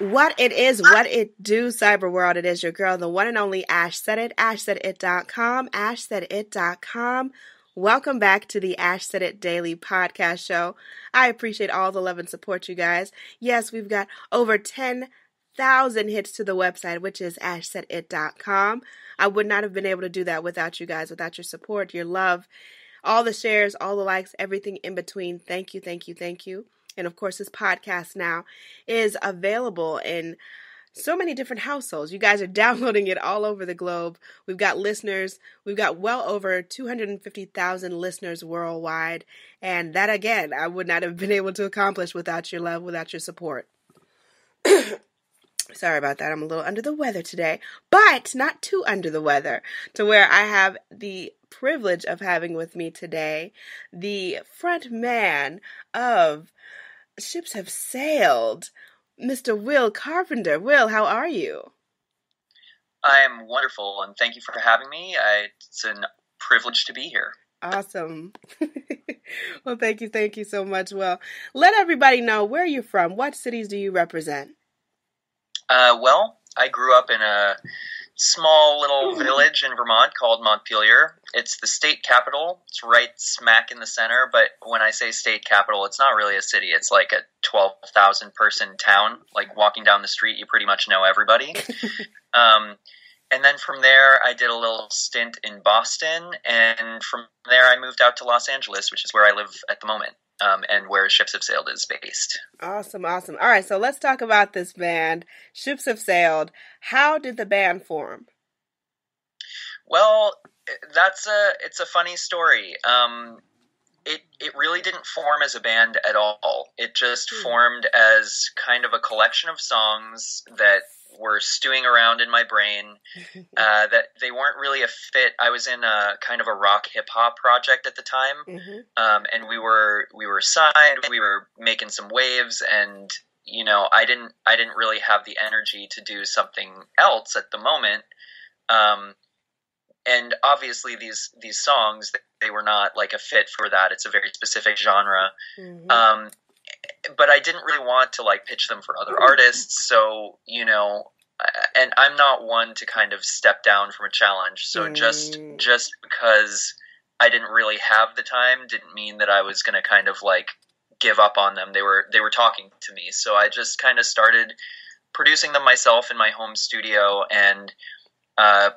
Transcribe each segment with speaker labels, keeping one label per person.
Speaker 1: What it is, what it do, cyber world. It is your girl, the one and only Ash Said It, ashsaidit.com, ashsaidit.com. Welcome back to the Ash Said It Daily podcast show. I appreciate all the love and support, you guys. Yes, we've got over 10,000 hits to the website, which is ashsaidit.com. I would not have been able to do that without you guys, without your support, your love, all the shares, all the likes, everything in between. Thank you, thank you, thank you. And of course, this podcast now is available in so many different households. You guys are downloading it all over the globe. We've got listeners. We've got well over 250,000 listeners worldwide. And that, again, I would not have been able to accomplish without your love, without your support. Sorry about that. I'm a little under the weather today, but not too under the weather, to where I have the privilege of having with me today the front man of Ships Have Sailed, Mr. Will Carpenter. Will, how are you?
Speaker 2: I am wonderful, and thank you for having me. It's a privilege to be here.
Speaker 1: Awesome. Well, thank you so much. Well, let everybody know where you're from. What cities do you represent?
Speaker 2: Well, I grew up in a small little village in Vermont called Montpelier. It's the state capital. It's right smack in the center, but when I say state capital, it's not really a city. It's like a 12,000 person town. Like walking down the street, you pretty much know everybody. And then from there, I did a little stint in Boston, and from there I moved out to Los Angeles, which is where I live at the moment. And where Ships Have Sailed is based.
Speaker 1: Awesome. All right, so let's talk about this band, Ships Have Sailed. How did the band form?
Speaker 2: Well, it's a funny story. It really didn't form as a band at all. It just formed as kind of a collection of songs that were stewing around in my brain, that they weren't really a fit. I was in a kind of a rock hip hop project at the time. And we were signed, we were making some waves, and I didn't really have the energy to do something else at the moment. And obviously these songs, they were not like a fit for that. It's a very specific genre. But I didn't really want to like pitch them for other artists. So, and I'm not one to kind of step down from a challenge. So just because I didn't really have the time didn't mean that I was going to kind of like give up on them. They were talking to me. So I just kind of started producing them myself in my home studio and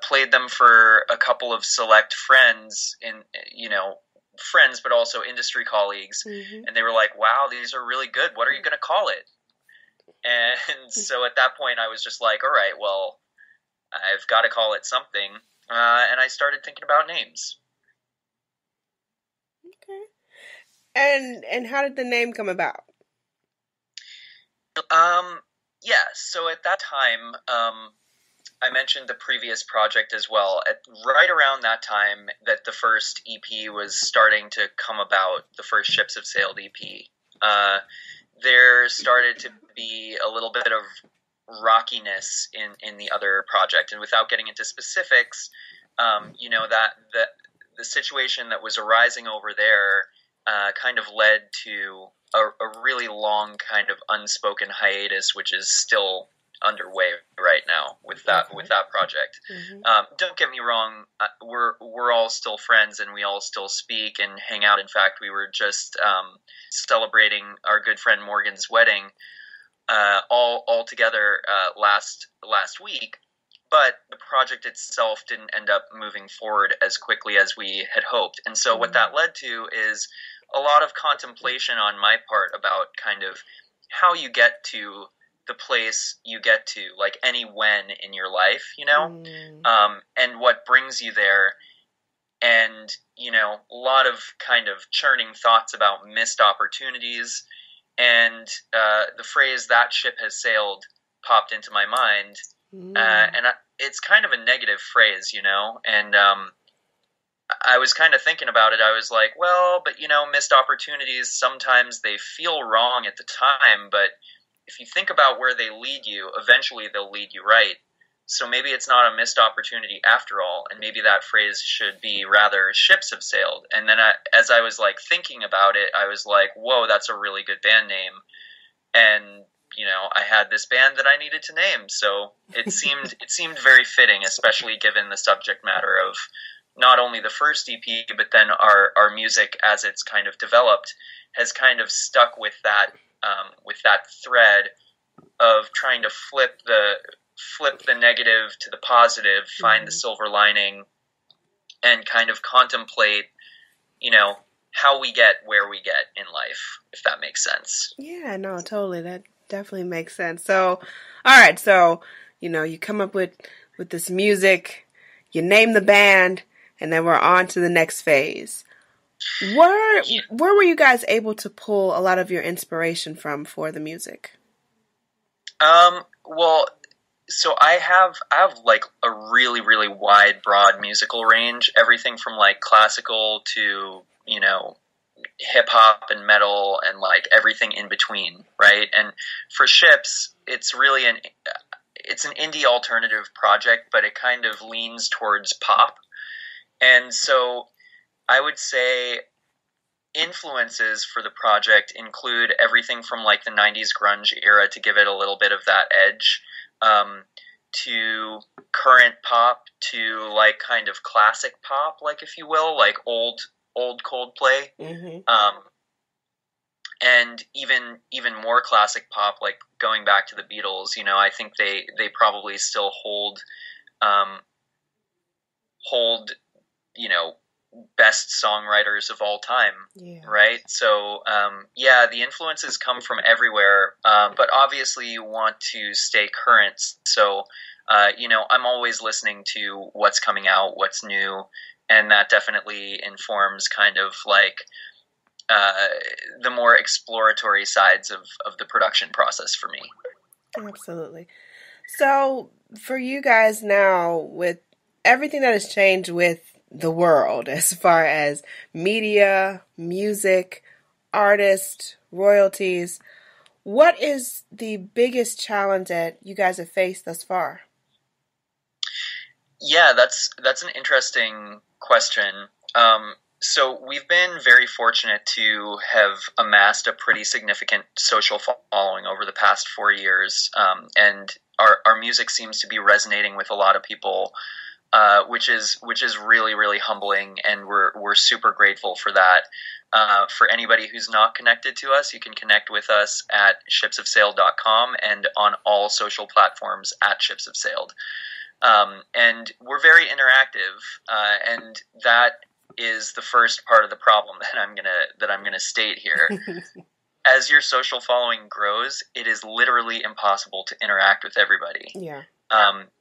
Speaker 2: played them for a couple of select friends friends, but also industry colleagues. And they were like, wow, these are really good. What are you going to call it? And so at that point I was just like, all right, well, I've got to call it something. And I started thinking about names.
Speaker 1: Okay. And how did the name come about?
Speaker 2: Yeah, so at that time, I mentioned the previous project as well. Right around that time that the first EP was starting to come about, the first Ships Have Sailed EP, there started to be a little bit of rockiness in the other project. And without getting into specifics, that the situation that was arising over there kind of led to a really long kind of unspoken hiatus, which is still underway right now with that project. Don't get me wrong, we're all still friends and we all still speak and hang out. In fact, we were just celebrating our good friend Morgan's wedding all together last week. But the project itself didn't end up moving forward as quickly as we had hoped. And so what that led to is a lot of contemplation on my part about kind of how you get to the place you get to, like any when in your life, and what brings you there. And, a lot of kind of churning thoughts about missed opportunities. And the phrase "that ship has sailed" popped into my mind. And it's kind of a negative phrase, and I was kind of thinking about it. I was like, well, but, missed opportunities, sometimes they feel wrong at the time, but if you think about where they lead you, eventually they'll lead you right. So maybe it's not a missed opportunity after all, and maybe that phrase should be rather "ships have sailed." And then as I was like thinking about it, I was like, whoa, that's a really good band name. And I had this band that I needed to name, so it seemed very fitting, especially given the subject matter of not only the first EP, but then our music as it's kind of developed has kind of stuck with that thread of trying to flip the negative to the positive, find the silver lining, and kind of contemplate, how we get where we get in life, if that makes sense.
Speaker 1: Yeah, no, totally. That definitely makes sense. So, all right. So, you come up with this music, you name the band, and then we're on to the next phase. Where were you guys able to pull a lot of your inspiration from for the music?
Speaker 2: Well, so I have like a really, really wide, broad musical range, everything from like classical to, hip hop and metal and like everything in between, right? And for Ships, it's really an indie alternative project, but it kind of leans towards pop. And so I would say influences for the project include everything from like the 90s grunge era to give it a little bit of that edge, to current pop, to like kind of classic pop, like if you will, like old Coldplay, and even more classic pop, like going back to the Beatles. I think they probably still hold best songwriters of all time, right? So the influences come from everywhere, but obviously you want to stay current. So I'm always listening to what's coming out, what's new, and that definitely informs kind of like the more exploratory sides of the production process for me.
Speaker 1: Absolutely. So for you guys now, with everything that has changed with the world as far as media, music, artists, royalties, what is the biggest challenge that you guys have faced thus far?
Speaker 2: Yeah, that's an interesting question. So we've been very fortunate to have amassed a pretty significant social following over the past 4 years, and our music seems to be resonating with a lot of people, which is really, really humbling, and we're super grateful for that. For anybody who's not connected to us, you can connect with us at shipsofsailed.com and on all social platforms at shipsofsailed. And we're very interactive, and that is the first part of the problem that I'm gonna state here. As your social following grows, it is literally impossible to interact with everybody.
Speaker 1: Yeah.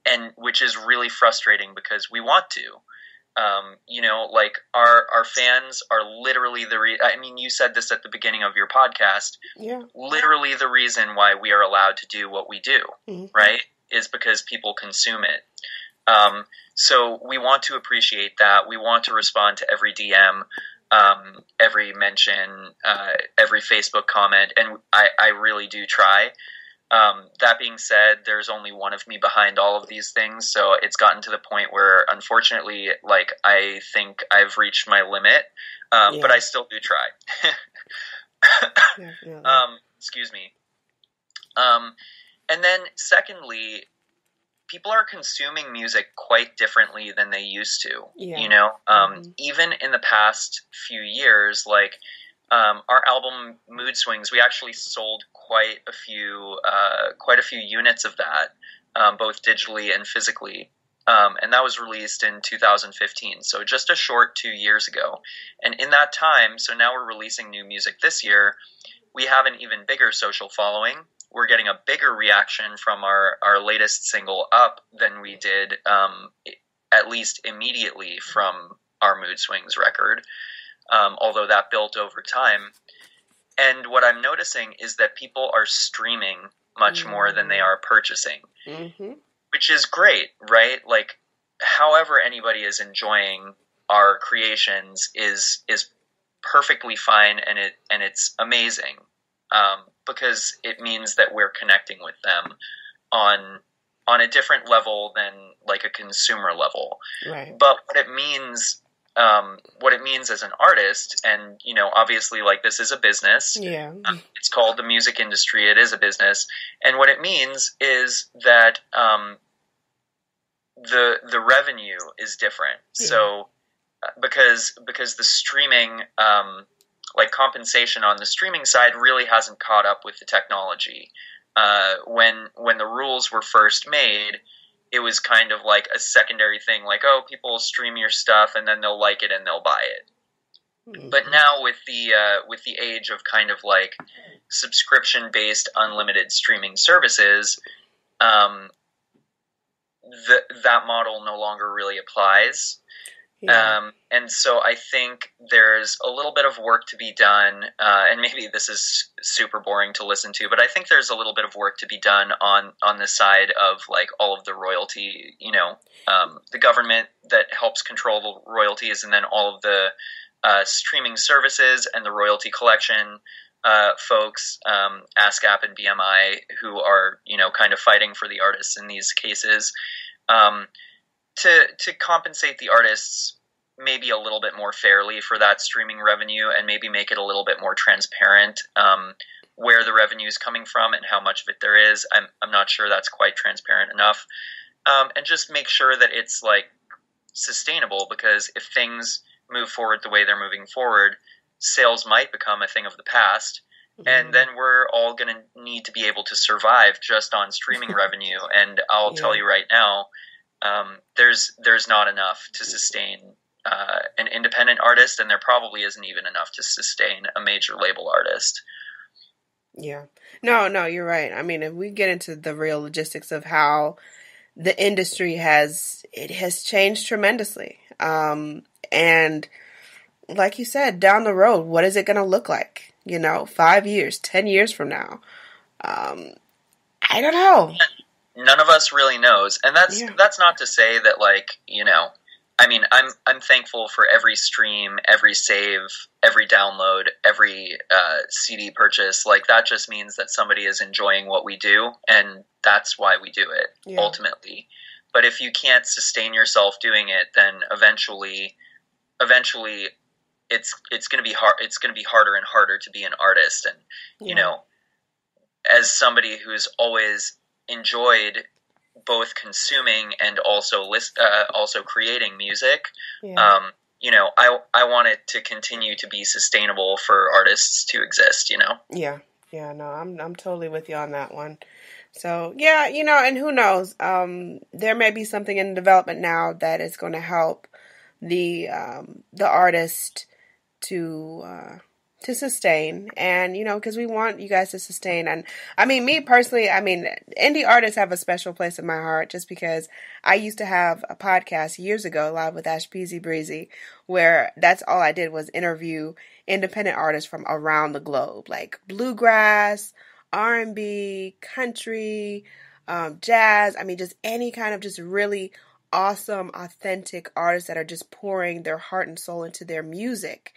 Speaker 2: And which is really frustrating because we want to. Like our fans are literally you said this at the beginning of your podcast.
Speaker 1: Yeah.
Speaker 2: Literally the reason why we are allowed to do what we do, right, is because people consume it. So we want to appreciate that. We want to respond to every DM, every mention, every Facebook comment, and I really do try. That being said, there's only one of me behind all of these things, so it's gotten to the point where, unfortunately, like, I think I've reached my limit, but I still do try. Excuse me. And then, secondly, people are consuming music quite differently than they used to. Even in the past few years, like, our album Moodswings, we actually sold quite a few units of that, both digitally and physically. And that was released in 2015, so just a short 2 years ago. And in that time, so now we're releasing new music this year, we have an even bigger social following. We're getting a bigger reaction from our latest single, Up, than we did, at least immediately, from our Moodswings record, although that built over time. And what I'm noticing is that people are streaming much more than they are purchasing, which is great, right? Like, however anybody is enjoying our creations is perfectly fine, and it's amazing, because it means that we're connecting with them on a different level than like a consumer level.
Speaker 1: Right.
Speaker 2: But what it means what it means as an artist, and, you know, obviously, like, this is a business.
Speaker 1: Yeah.
Speaker 2: It's called the music industry. It is a business. And what it means is that the revenue is different. Yeah. So because the streaming, like, compensation on the streaming side really hasn't caught up with the technology. When the rules were first made, it was kind of like a secondary thing, like, oh, people will stream your stuff and then they'll like it and they'll buy it. Mm-hmm. But now with the age of kind of like subscription-based unlimited streaming services, that model no longer really applies. Yeah. And so I think there's a little bit of work to be done, and maybe this is super boring to listen to, but I think there's a little bit of work to be done on the side of, like, all of the royalty, you know, the government that helps control the royalties, and then all of the streaming services and the royalty collection folks, ASCAP and BMI, who are, you know, kind of fighting for the artists in these cases, to compensate the artists maybe a little bit more fairly for that streaming revenue, and maybe make it a little bit more transparent, where the revenue is coming from and how much of it there is. I'm not sure that's quite transparent enough. And just make sure that it's, like, sustainable, because if things move forward the way they're moving forward, sales might become a thing of the past. Mm-hmm. And then we're all going to need to be able to survive just on streaming revenue. And I'll tell you right now, there's not enough to sustain an independent artist, and there probably isn't even enough to sustain a major label artist.
Speaker 1: Yeah. No, you're right. I mean, if we get into the real logistics of how the industry has changed tremendously. And like you said, down the road, what is it going to look like? You know, 5 years, 10 years from now? I don't know.
Speaker 2: None of us really knows. And that's not to say that, like, you know, I mean, I'm thankful for every stream, every save, every download, every CD purchase. Like, that just means that somebody is enjoying what we do, and that's why we do it, ultimately. But if you can't sustain yourself doing it, then eventually it's going to be hard. It's going to be harder and harder to be an artist. And you know, as somebody who's always enjoyed both consuming and also creating music, you know, I want it to continue to be sustainable for artists to exist, you know? Yeah.
Speaker 1: No, I'm totally with you on that one. So, yeah, you know, and who knows, there may be something in development now that is going to help the artist to sustain, and, you know, because we want you guys to sustain. And I mean, me personally, I mean, indie artists have a special place in my heart, just because I used to have a podcast years ago, Live with Ash Peasy Breezy, where that's all I did was interview independent artists from around the globe, like bluegrass, R&B, country, jazz. I mean, just any kind of just really awesome, authentic artists that are just pouring their heart and soul into their music.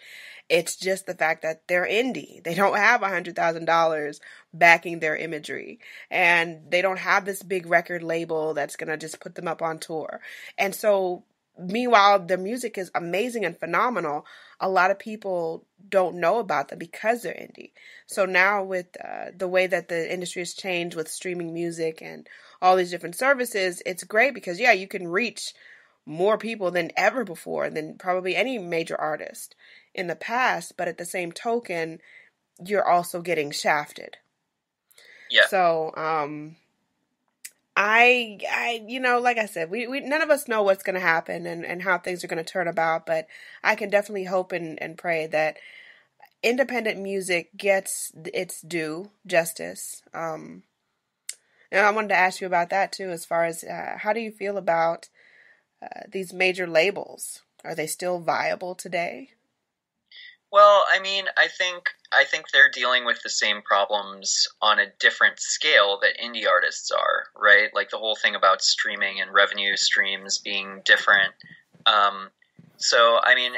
Speaker 1: It's just the fact that they're indie. They don't have $100,000 backing their imagery, and they don't have this big record label that's going to just put them up on tour. And so, meanwhile, their music is amazing and phenomenal. A lot of people don't know about them because they're indie. So now with the way that the industry has changed with streaming music and all these different services, it's great because, you can reach more people than ever before, than probably any major artist in the past. But at the same token, you're also getting shafted.
Speaker 2: Yeah.
Speaker 1: So, I you know, like I said, we none of us know what's going to happen and how things are going to turn about, but I can definitely hope and pray that independent music gets its due justice. And I wanted to ask you about that too, as far as how do you feel about these major labels? Are they still viable today?
Speaker 2: Well, I mean, I think they're dealing with the same problems on a different scale that indie artists are, right? Like the whole thing about streaming and revenue streams being different. So, I mean,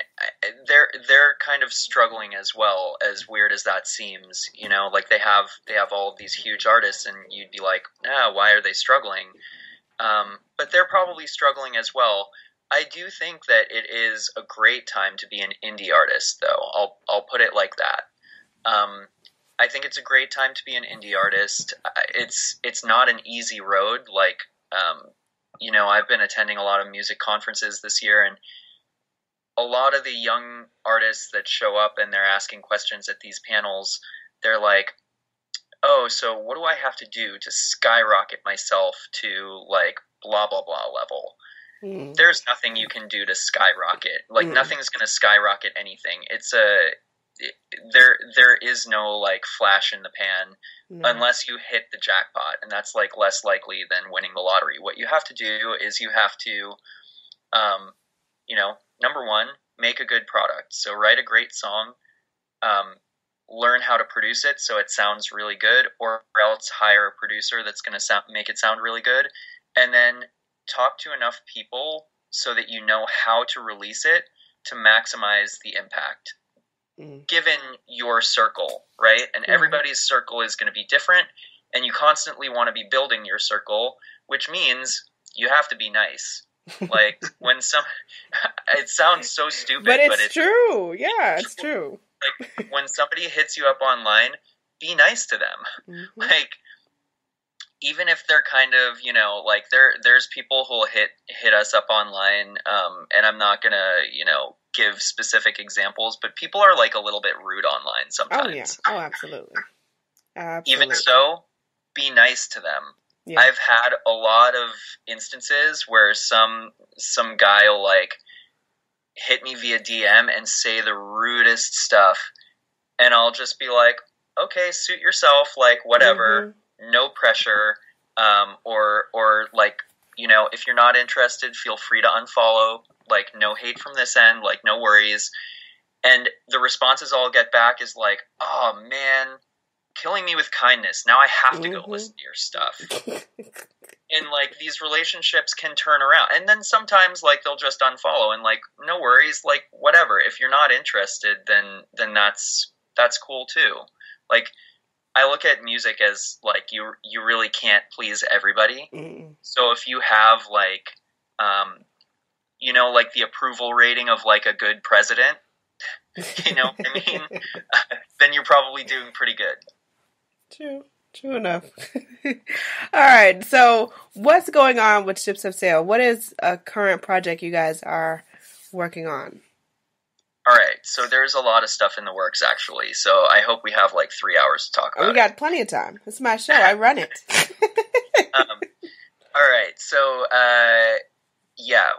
Speaker 2: they're kind of struggling as well, as weird as that seems. You know, like they have all of these huge artists, and you'd be like, why are they struggling? But they're probably struggling as well. I do think that it is a great time to be an indie artist, though. I'll put it like that. I think it's a great time to be an indie artist. It's not an easy road. Like, I've been attending a lot of music conferences this year, and a lot of the young artists that show up and they're asking questions at these panels, they're like, oh, so what do I have to do to skyrocket myself to like blah, blah, blah level? There's nothing you can do to skyrocket. Like nothing's going to skyrocket anything. There is no like flash in the pan unless you hit the jackpot, and that's like less likely than winning the lottery. What you have to do is you have to, number one, make a good product. So write a great song, learn how to produce it so it sounds really good, or else hire a producer that's going to make it sound really good, and then talk to enough people so that you know how to release it to maximize the impact given your circle, right? And everybody's circle is going to be different, and you constantly want to be building your circle, which means you have to be nice. Like when it sounds so stupid,
Speaker 1: but it's true. Yeah, it's true.
Speaker 2: Like when somebody hits you up online, be nice to them. Like, even if they're kind of, like there's people who'll hit us up online, and I'm not gonna, give specific examples, but people are like a little bit rude online sometimes.
Speaker 1: Oh yeah. Oh, absolutely.
Speaker 2: Even so, be nice to them. Yeah. I've had a lot of instances where some guy will like hit me via DM and say the rudest stuff, and I'll just be like, okay, suit yourself, like whatever. No pressure, or like, if you're not interested, feel free to unfollow, like no hate from this end, like no worries. And the responses I'll get back is like, oh man, killing me with kindness. Now I have to go listen to your stuff. And like these relationships can turn around. And then sometimes like they'll just unfollow and like, no worries, like whatever. If you're not interested, then that's cool too. Like, I look at music as like you really can't please everybody. So if you have like, like the approval rating of like a good president, then you're probably doing pretty good.
Speaker 1: True enough. All right. So what's going on with Ships of Sail? What is a current project you guys are working on?
Speaker 2: All right, so there's a lot of stuff in the works, actually. So I hope we have like 3 hours to talk about it.
Speaker 1: We got plenty of time. It's my show. I run it.
Speaker 2: All right, so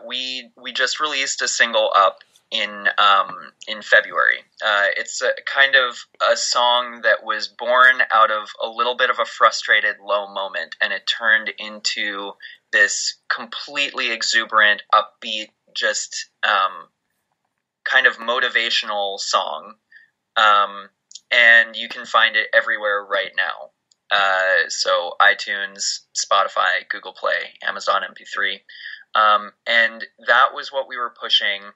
Speaker 2: we just released a single up in February. It's kind of a song that was born out of a little bit of a frustrated low moment, and it turned into this completely exuberant, upbeat, just kind of motivational song, and you can find it everywhere right now. So iTunes, Spotify, Google Play, Amazon MP3, and that was what we were pushing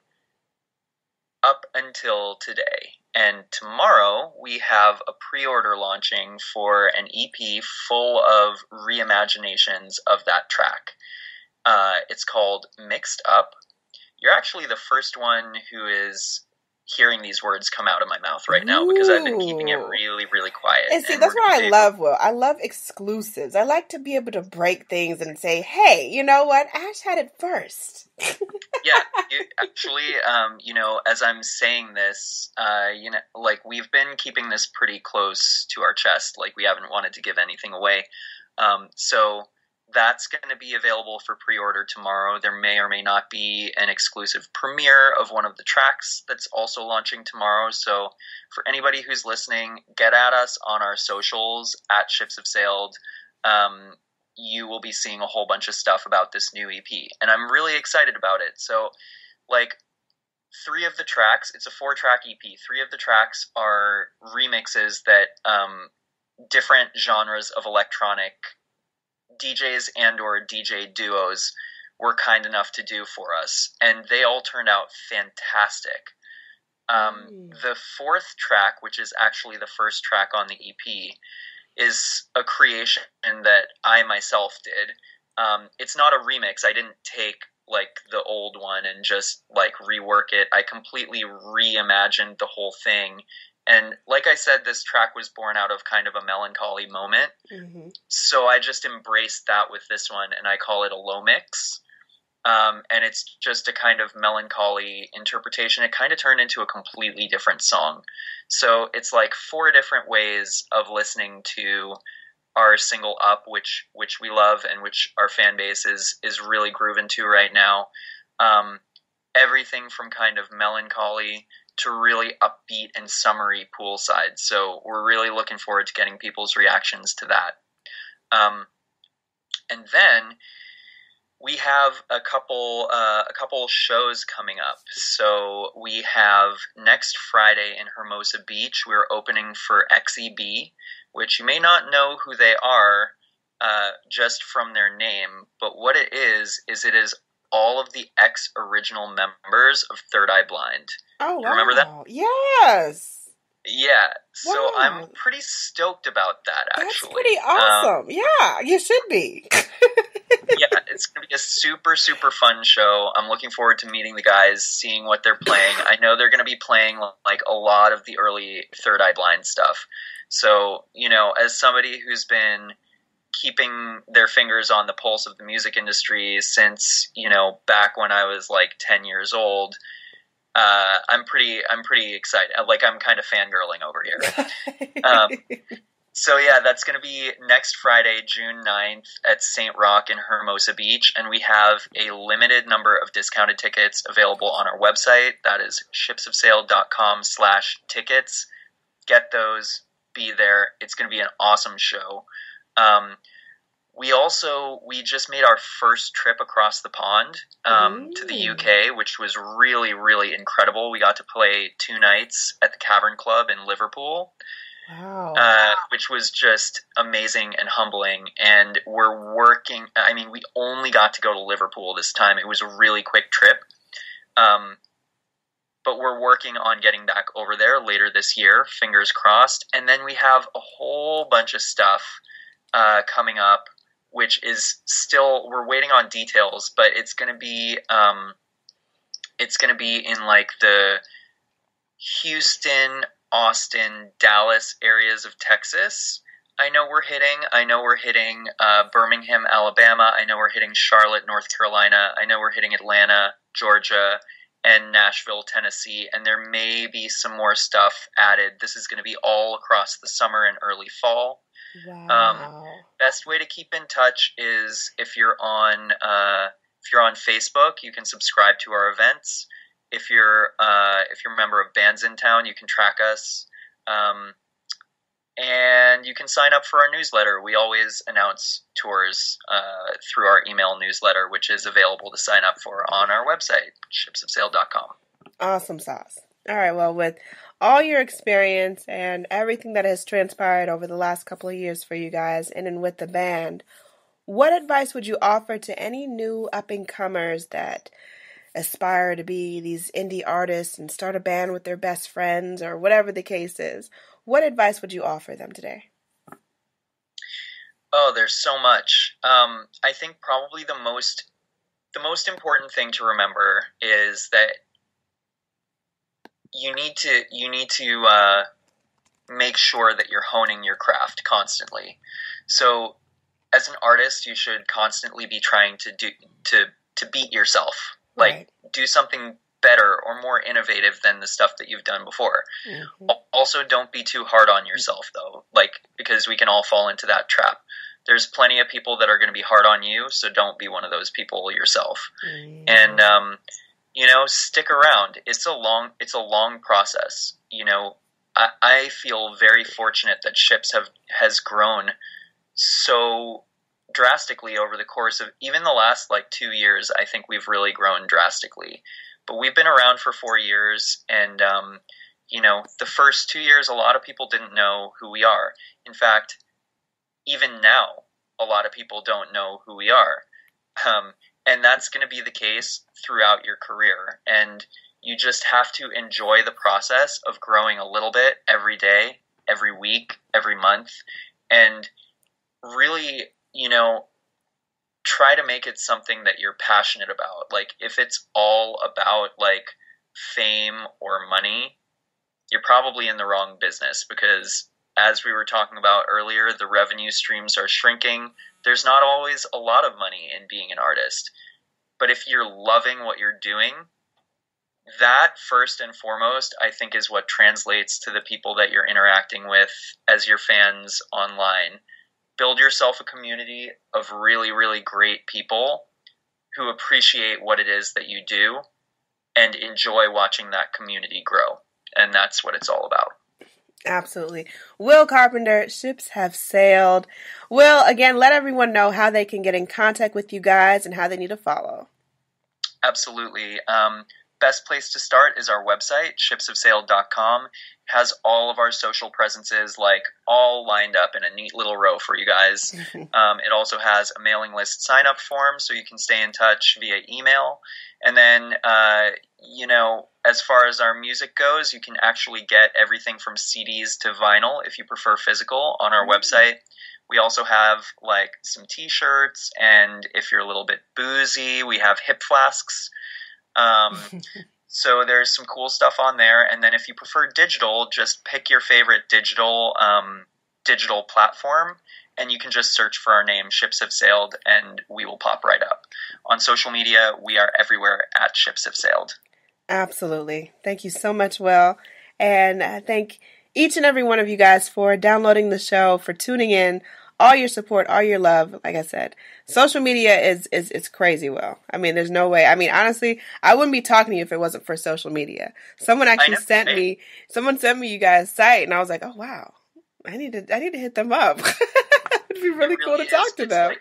Speaker 2: up until today. And tomorrow we have a pre-order launching for an EP full of reimaginations of that track. It's called Mixed Up. You're actually the first one who is hearing these words come out of my mouth right now, because I've been keeping it really, really quiet.
Speaker 1: And see, that's what I love, Will. I love exclusives. I like to be able to break things and say, hey, you know what? Ash had it first.
Speaker 2: Yeah, actually, as I'm saying this, like we've been keeping this pretty close to our chest. Like we haven't wanted to give anything away. So that's going to be available for pre-order tomorrow. There may or may not be an exclusive premiere of one of the tracks that's also launching tomorrow. So for anybody who's listening, get at us on our socials at Ships Have Sailed. You will be seeing a whole bunch of stuff about this new EP, and I'm really excited about it. So like 3 of the tracks, it's a 4-track EP. 3 of the tracks are remixes that different genres of electronic DJs and or DJ duos were kind enough to do for us, and they all turned out fantastic. The 4th track, which is actually the first track on the EP, is a creation that I myself did. It's not a remix. I didn't take like the old one and just like rework it. I completely reimagined the whole thing. And like I said, this track was born out of kind of a melancholy moment.
Speaker 1: Mm-hmm.
Speaker 2: So I just embraced that with this one, and I call it a low mix. And it's just a kind of melancholy interpretation. It kind of turned into a completely different song. So it's like 4 different ways of listening to our single Up, which we love and which our fan base is really grooving to right now. Everything from kind of melancholy to really upbeat and summery poolside. So we're really looking forward to getting people's reactions to that. And then we have a couple shows coming up. So we have next Friday in Hermosa Beach, we're opening for XEB, which you may not know who they are just from their name, but what it is it is all of the ex-original members of Third Eye Blind.
Speaker 1: Oh, wow.
Speaker 2: Remember that?
Speaker 1: Yes.
Speaker 2: Yeah. So
Speaker 1: Wow.
Speaker 2: I'm pretty stoked about that, actually.
Speaker 1: That's pretty awesome. Yeah, you should be.
Speaker 2: Yeah, it's going to be a super, super fun show. I'm looking forward to meeting the guys, seeing what they're playing. I know they're going to be playing like a lot of the early Third Eye Blind stuff. So, you know, as somebody who's been keeping their fingers on the pulse of the music industry since, you know, back when I was like 10 years old, I'm pretty excited. Like, I'm kind of fangirling over here. So yeah, that's going to be next Friday, June 9th at St. Roch in Hermosa Beach. And we have a limited number of discounted tickets available on our website. That is shipsofsail.com/tickets. Get those, be there. It's going to be an awesome show. We just made our first trip across the pond to the UK, which was really, really incredible. We got to play 2 nights at the Cavern Club in Liverpool.
Speaker 1: Wow.
Speaker 2: Which was just amazing and humbling. And we're working, I mean, we only got to go to Liverpool this time. It was a really quick trip. But we're working on getting back over there later this year, fingers crossed. And then we have a whole bunch of stuff coming up, which is still, we're waiting on details, but it's going to be in like the Houston, Austin, Dallas areas of Texas. I know we're hitting Birmingham, Alabama. I know we're hitting Charlotte, North Carolina. I know we're hitting Atlanta, Georgia, and Nashville, Tennessee. And there may be some more stuff added. This is going to be all across the summer and early fall.
Speaker 1: Wow.
Speaker 2: Best way to keep in touch is if you're on Facebook, you can subscribe to our events. If you're a member of Bands in Town, you can track us, and you can sign up for our newsletter. We always announce tours through our email newsletter, which is available to sign up for on our website, shipsofsail.com.
Speaker 1: Awesome sauce. All right, well, with all your experience and everything that has transpired over the last couple of years for you guys and with the band, what advice would you offer to any new up-and-comers that aspire to be these indie artists and start a band with their best friends or whatever the case is? What advice would you offer them today?
Speaker 2: Oh, there's so much. I think probably the most important thing to remember is that you need to make sure that you're honing your craft constantly. So as an artist, you should constantly be trying to beat yourself. Like,
Speaker 1: Right.
Speaker 2: do something better or more innovative than the stuff that you've done before.
Speaker 1: Mm-hmm.
Speaker 2: Also, don't be too hard on yourself, though, like, because we can all fall into that trap. There's plenty of people that are going to be hard on you, so don't be one of those people yourself.
Speaker 1: Mm-hmm.
Speaker 2: And, stick around. It's a long process. I feel very fortunate that Ships has grown so drastically over the course of even the last 2 years. I think we've really grown drastically, but we've been around for 4 years, and the first 2 years a lot of people didn't know who we are. In fact, even now a lot of people don't know who we are, and that's going to be the case throughout your career. And you just have to enjoy the process of growing a little bit every day, every week, every month, and really try to make it something that you're passionate about. Like, if it's all about like fame or money, you're probably in the wrong business, because as we were talking about earlier, the revenue streams are shrinking. There's not always a lot of money in being an artist. But if you're loving what you're doing, that first and foremost, I think, is what translates to the people that you're interacting with as your fans online. Build yourself a community of really, really great people who appreciate what it is that you do and enjoy watching that community grow. And that's what it's all about.
Speaker 1: Absolutely. Will Carpenter, Ships Have Sailed. Will, again, let everyone know how they can get in contact with you guys and how they need to follow.
Speaker 2: Absolutely. Best place to start is our website, shipsofsailed.com. Has all of our social presences like all lined up in a neat little row for you guys. It also has a mailing list sign up form so you can stay in touch via email. And then, as far as our music goes, you can actually get everything from CDs to vinyl if you prefer physical on our website. We also have like some t-shirts, and if you're a little bit boozy, we have hip flasks. So there's some cool stuff on there. And then if you prefer digital, just pick your favorite digital platform, and you can just search for our name, Ships Have Sailed, and we will pop right up. On social media, we are everywhere at Ships Have Sailed.
Speaker 1: Absolutely. Thank you so much, Will. And I thank each and every one of you guys for downloading the show, for tuning in, all your support, all your love. Like I said, social media is crazy, Will. I mean, there's no way. I mean, honestly, I wouldn't be talking to you if it wasn't for social media. Someone actually sent me you guys' site, and I was like, oh, wow, I need to hit them up. It'd be really cool to talk to them.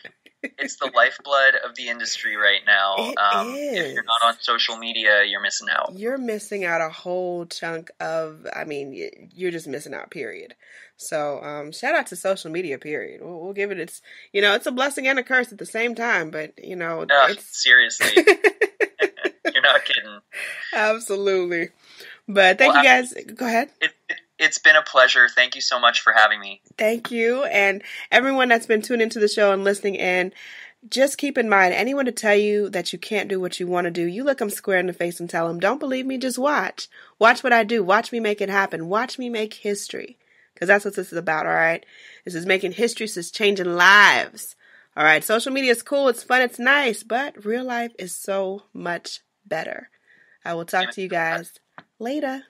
Speaker 2: It's the lifeblood of the industry right now. If you're not on social media, you're missing out. You're
Speaker 1: missing out a whole chunk of, you're just missing out, period. So, shout out to social media, period. We'll give it it's a blessing and a curse at the same time, but, it's...
Speaker 2: Seriously. You're not kidding.
Speaker 1: Absolutely. But thank you guys. Go ahead.
Speaker 2: It's been a pleasure. Thank you so much for having me.
Speaker 1: Thank you. And everyone that's been tuning into the show and listening in, just keep in mind, anyone to tell you that you can't do what you want to do, you look them square in the face and tell them, don't believe me, just watch. Watch what I do. Watch me make it happen. Watch me make history. Because that's what this is about, all right? This is making history. This is changing lives. All right? Social media is cool. It's fun. It's nice. But real life is so much better. I will talk to you guys later.